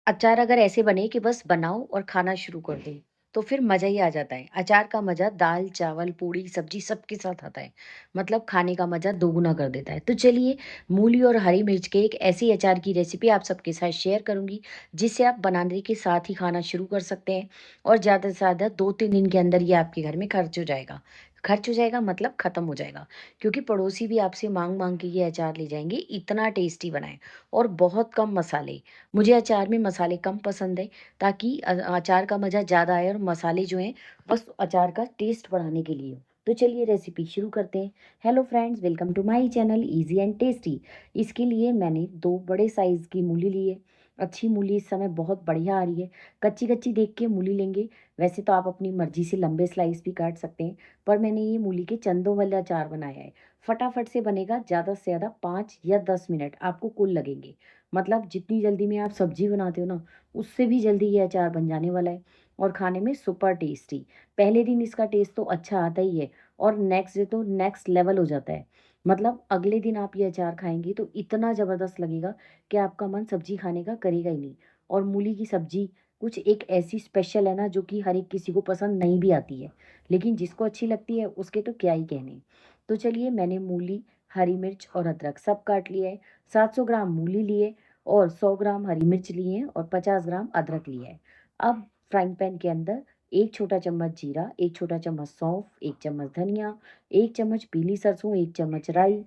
अचार अगर ऐसे बने कि बस बनाओ और खाना शुरू कर दो, तो फिर मज़ा ही आ जाता है। अचार का मज़ा दाल, चावल, पूड़ी, सब्ज़ी सबके साथ आता है। मतलब खाने का मज़ा दोगुना कर देता है। तो चलिए, मूली और हरी मिर्च के एक ऐसी अचार की रेसिपी आप सबके साथ शेयर करूँगी, जिसे आप बनाने के साथ ही खाना शुरू कर सकते हैं और ज़्यादा से ज़्यादा 2-3 दिन के अंदर ये आपके घर में खर्च हो जाएगा। खर्च हो जाएगा मतलब ख़त्म हो जाएगा, क्योंकि पड़ोसी भी आपसे माँग-माँग के ये अचार ले जाएँगे, इतना टेस्टी बना है और बहुत कम मसाले। मुझे अचार में मसाले कम पसंद है, ताकि अचार का मज़ा ज़्यादा आए और मसाले जो हैं बस अचार का टेस्ट बढ़ाने के लिए हो। तो चलिए रेसिपी शुरू करते हैं। Hello friends, welcome to my channel easy and tasty. इसके लिए मैंने 2 बड़े साइज़ की मूली ली है। अच्छी मूली इस समय बहुत बढ़िया आ रही है। कच्ची-कच्ची देख के मूली लेंगे। वैसे तो आप अपनी मर्ज़ी से लंबे स्लाइस भी काट सकते हैं, पर मैंने ये मूली के चंदों वाला अचार बनाया है। फटाफट से बनेगा, ज़्यादा से ज़्यादा 5 या 10 मिनट आपको कुल लगेंगे। मतलब जितनी जल्दी में आप सब्जी बनाते हो ना, उससे भी जल्दी ये अचार बन जाने वाला है और खाने में सुपर टेस्टी। पहले दिन इसका टेस्ट तो अच्छा आता ही है और नेक्स्ट डे तो नेक्स्ट लेवल हो जाता है। मतलब अगले दिन आप ये अचार खाएँगे तो इतना ज़बरदस्त लगेगा कि आपका मन सब्जी खाने का करेगा ही नहीं। और मूली की सब्जी कुछ एक ऐसी स्पेशल है ना, जो कि हर एक किसी को पसंद नहीं भी आती है, लेकिन जिसको अच्छी लगती है उसके तो क्या ही कहने। तो चलिए, मैंने मूली, हरी मिर्च और अदरक सब काट लिया है। 700 ग्राम मूली लिए और 100 ग्राम हरी मिर्च लिए हैं और 50 ग्राम अदरक लिया है। अब फ्राइंग पैन के अंदर 1 छोटा चम्मच जीरा, 1 छोटा चम्मच सौंफ, 1 चम्मच धनिया, 1 चम्मच पीली सरसों, 1 चम्मच राई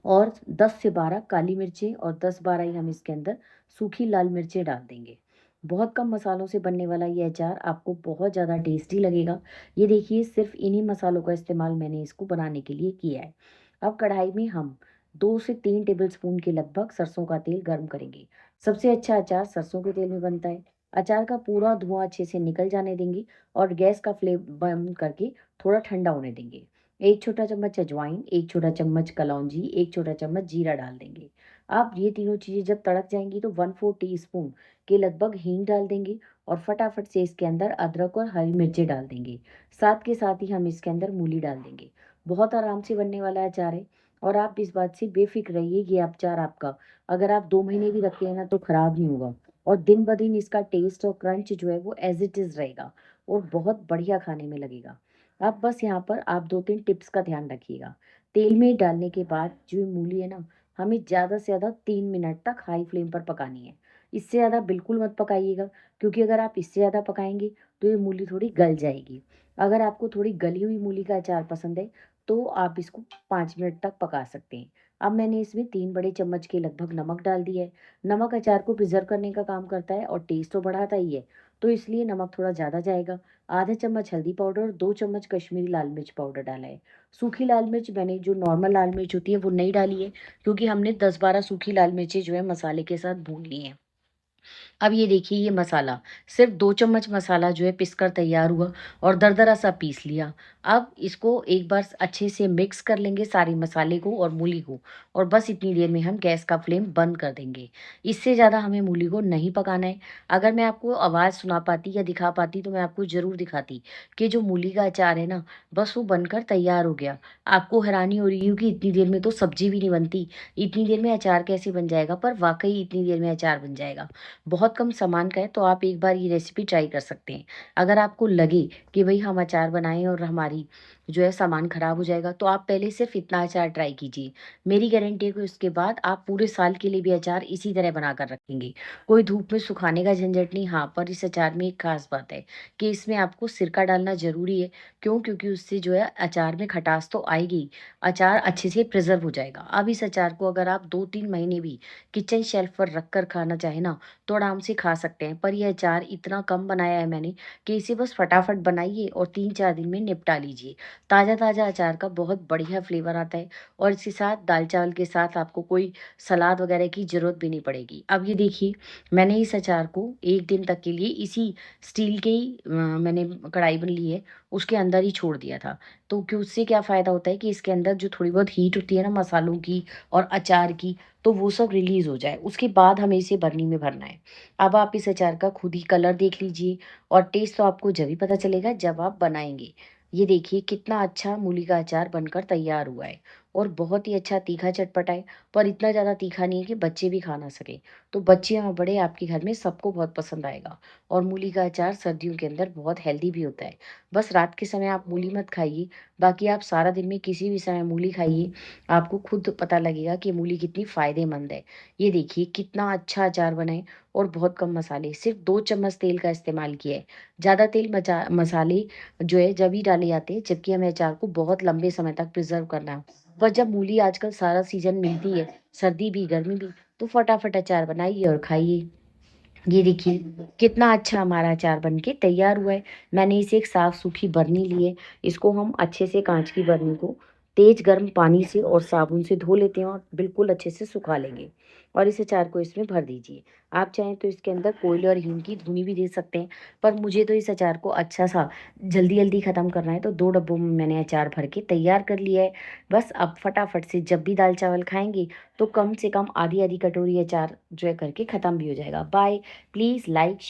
और 10 से 12 काली मिर्चें और 10-12 ही हम इसके अंदर सूखी लाल मिर्चें डाल देंगे। बहुत कम मसालों से बनने वाला ये अचार आपको बहुत ज़्यादा टेस्टी लगेगा। ये देखिए, सिर्फ इन्हीं मसालों का इस्तेमाल मैंने इसको बनाने के लिए किया है। अब कढ़ाई में हम 2 से 3 टेबलस्पून के लगभग सरसों का तेल गर्म करेंगे। सबसे अच्छा अचार सरसों के तेल में बनता है। अचार का पूरा धुआं अच्छे से निकल जाने देंगे और गैस का फ्लेम बंद करके थोड़ा ठंडा होने देंगे। 1 छोटा चम्मच अजवाइन, 1 छोटा चम्मच कलौंजी, 1 छोटा चम्मच जीरा डाल देंगे। अब ये तीनों चीज़ें जब तड़क जाएँगी तो 1/4 टीस्पून के लगभग हींग डाल देंगे और फटाफट से इसके अंदर अदरक और हरी मिर्चें डाल देंगे। साथ के साथ ही हम इसके अंदर मूली डाल देंगे। बहुत आराम से बनने वाला अचार है और आप इस बात से बेफ़िक्र रहिए, ये अचार आपका अगर आप 2 महीने भी रखते हैं ना तो खराब नहीं होगा और दिन-ब-दिन इसका टेस्ट और क्रंच जो है वो एज़ इट इज़ रहेगा और बहुत बढ़िया खाने में लगेगा। अब बस यहाँ पर आप 2-3 टिप्स का ध्यान रखिएगा। तेल में डालने के बाद जो ये मूली है ना, हमें ज़्यादा से ज़्यादा 3 मिनट तक हाई फ्लेम पर पकानी है। इससे ज़्यादा बिल्कुल मत पकाइएगा, क्योंकि अगर आप इससे ज़्यादा पकाएँगे तो ये मूली थोड़ी गल जाएगी। अगर आपको थोड़ी गली हुई मूली का अचार पसंद है, तो आप इसको 5 मिनट तक पका सकते हैं। अब मैंने इसमें 3 बड़े चम्मच के लगभग नमक डाल दिया है। नमक अचार को प्रिज़र्व करने का काम करता है और टेस्ट तो बढ़ाता ही है, तो इसलिए नमक थोड़ा ज़्यादा जाएगा। आधा चम्मच हल्दी पाउडर और 2 चम्मच कश्मीरी लाल मिर्च पाउडर डाला है। सूखी लाल मिर्च मैंने जो नॉर्मल लाल मिर्च होती है वो नहीं डाली है, क्योंकि हमने 10-12 सूखी लाल मिर्चें जो है मसाले के साथ भून ली हैं। अब ये देखिए, ये मसाला सिर्फ 2 चम्मच मसाला जो है पिसकर तैयार हुआ और दरदरा सा पीस लिया। अब इसको एक बार अच्छे से मिक्स कर लेंगे सारे मसाले को और मूली को, और बस इतनी देर में हम गैस का फ्लेम बंद कर देंगे। इससे ज़्यादा हमें मूली को नहीं पकाना है। अगर मैं आपको आवाज़ सुना पाती या दिखा पाती तो मैं आपको ज़रूर दिखाती कि जो मूली का अचार है ना, बस वो बनकर तैयार हो गया। आपको हैरानी हो रही होगी, इतनी देर में तो सब्ज़ी भी नहीं बनती, इतनी देर में अचार कैसे बन जाएगा? पर वाक़ई इतनी देर में अचार बन जाएगा। बहुत कम सामान का है, तो आप एक बार ये रेसिपी ट्राई कर सकते हैं। अगर आपको लगे कि भई हम अचार बनाएँ और हमारी जो है सामान ख़राब हो जाएगा, तो आप पहले सिर्फ़ इतना अचार ट्राई कीजिए। मेरी गारंटी है कि उसके बाद आप पूरे साल के लिए भी अचार इसी तरह बनाकर रखेंगे। कोई धूप में सुखाने का झंझट नहीं। हाँ, पर इस अचार में एक ख़ास बात है कि इसमें आपको सिरका डालना ज़रूरी है। क्यों? क्योंकि उससे जो है अचार में खटास तो आएगी ही, अचार अच्छे से प्रिज़र्व हो जाएगा। अब इस अचार को अगर आप 2-3 महीने भी किचन शेल्फ़ पर रख कर खाना चाहें ना, तो आराम से खा सकते हैं। पर ये अचार इतना कम बनाया है मैंने कि इसे बस फटाफट बनाइए और 3-4 दिन में निपटा लीजिए। ताज़ा-ताज़ा अचार का बहुत बढ़िया फ्लेवर आता है और इसके साथ दाल-चावल के साथ आपको कोई सलाद वगैरह की ज़रूरत भी नहीं पड़ेगी। अब ये देखिए, मैंने इस अचार को 1 दिन तक के लिए इसी स्टील के ही मैंने कढ़ाई में ली है, उसके अंदर ही छोड़ दिया था। तो कि उससे क्या फ़ायदा होता है कि इसके अंदर जो थोड़ी बहुत हीट होती है ना मसालों की और अचार की, तो वो सब रिलीज़ हो जाए, उसके बाद हमें इसे बरनी में भरना है। अब आप इस अचार का खुद ही कलर देख लीजिए और टेस्ट तो आपको जभी पता चलेगा जब आप बनाएँगे। ये देखिए कितना अच्छा मूली का अचार बनकर तैयार हुआ है और बहुत ही अच्छा तीखा चटपटा है, पर इतना ज़्यादा तीखा नहीं है कि बच्चे भी खा ना सकें। तो बच्चे या बड़े आपके घर में सबको बहुत पसंद आएगा। और मूली का अचार सर्दियों के अंदर बहुत हेल्दी भी होता है। बस रात के समय आप मूली मत खाइए, बाकी आप सारा दिन में किसी भी समय मूली खाइए, आपको खुद पता लगेगा कि मूली कितनी फ़ायदेमंद है। ये देखिए कितना अच्छा अचार बना है और बहुत कम मसाले, सिर्फ़ 2 चम्मच तेल का इस्तेमाल किया है। ज़्यादा तेल मसाले जो है जब ही डाले जाते हैं जबकि हमें अचार को बहुत लंबे समय तक प्रिज़र्व करना है। पर जब मूली आजकल सारा सीज़न मिलती है, सर्दी भी, गर्मी भी, तो फटाफट अचार बनाइए और खाइए। ये देखिए कितना अच्छा हमारा अचार बन के तैयार हुआ है। मैंने इसे एक साफ सूखी बरनी ली है। इसको हम अच्छे से कांच की बरनी को तेज गर्म पानी से और साबुन से धो लेते हैं और बिल्कुल अच्छे से सुखा लेंगे। और इस अचार को इसमें भर दीजिए। आप चाहें तो इसके अंदर कोयले और हींग की धुनी भी दे सकते हैं, पर मुझे तो इस अचार को अच्छा सा जल्दी जल्दी ख़त्म करना है, तो 2 डब्बों में मैंने अचार भर के तैयार कर लिया है। बस अब फटाफट से जब भी दाल चावल खाएंगे तो कम से कम आधी आधी कटोरी अचार जो है करके ख़त्म भी हो जाएगा। बाय। Please like